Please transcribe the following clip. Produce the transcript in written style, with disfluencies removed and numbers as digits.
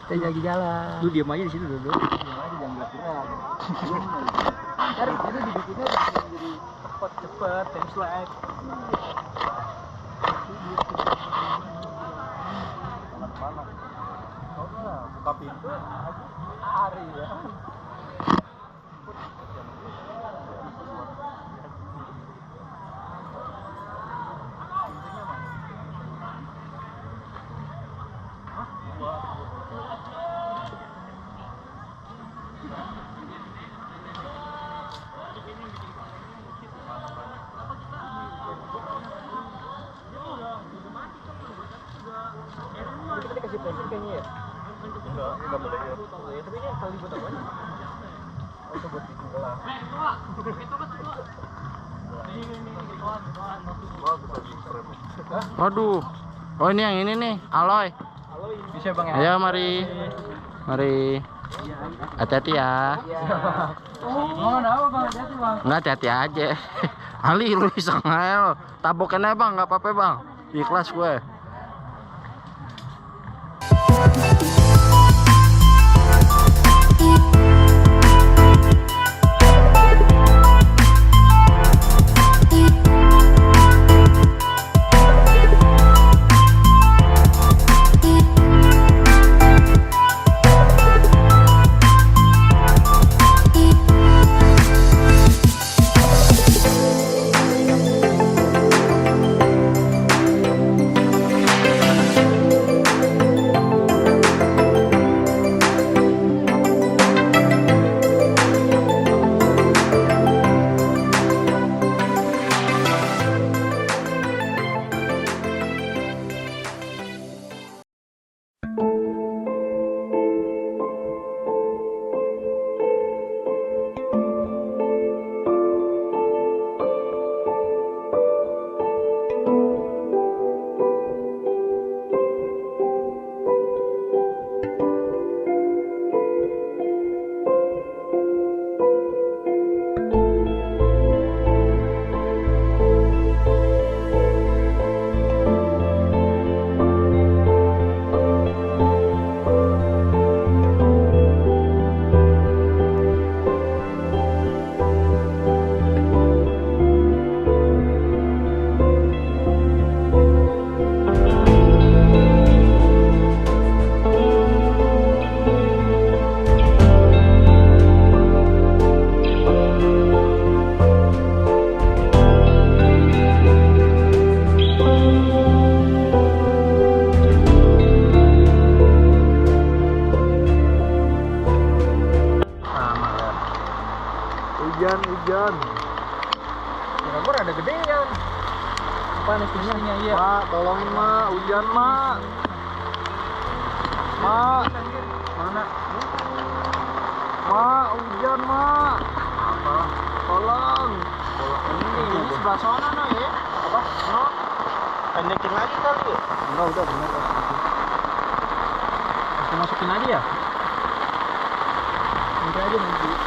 Saya lagi jalan. Lu diam aja di situ dulu. Diam aja, jangan gerak-gerak. Ntar ini dibikinnya jadi cepet, time slide. Mana? Oh lah, buka pintu hari ya. Kita dikasih bensin kayaknya ya? Enggak boleh ya. Tapi ini kali buat apa? Oh, itu buat bikin gelas. Waduh. Oh ini yang ini nih, aloy. Bisa bang ya? Ayo mari. Mari. Hati-hati ya. Oh, ada apa bang? Hati-hati bang. Enggak, hati-hati aja. Ali lu iseng aja lo. Tabokin aja bang, nggak apa-apa bang. Ikhlas gue. Hujan. Kira-kira ada gedean. Apa mestinya ya? Mak, tolongin mak, hujan mak. Mak, mana? Mak, hujan mak. Apa? Tolong. Ini sebelah sana no ya? Apa? No. Pendekin lagi kali ya? Enggak, udah bener. Masukin aja ya? Nanti aja nanti.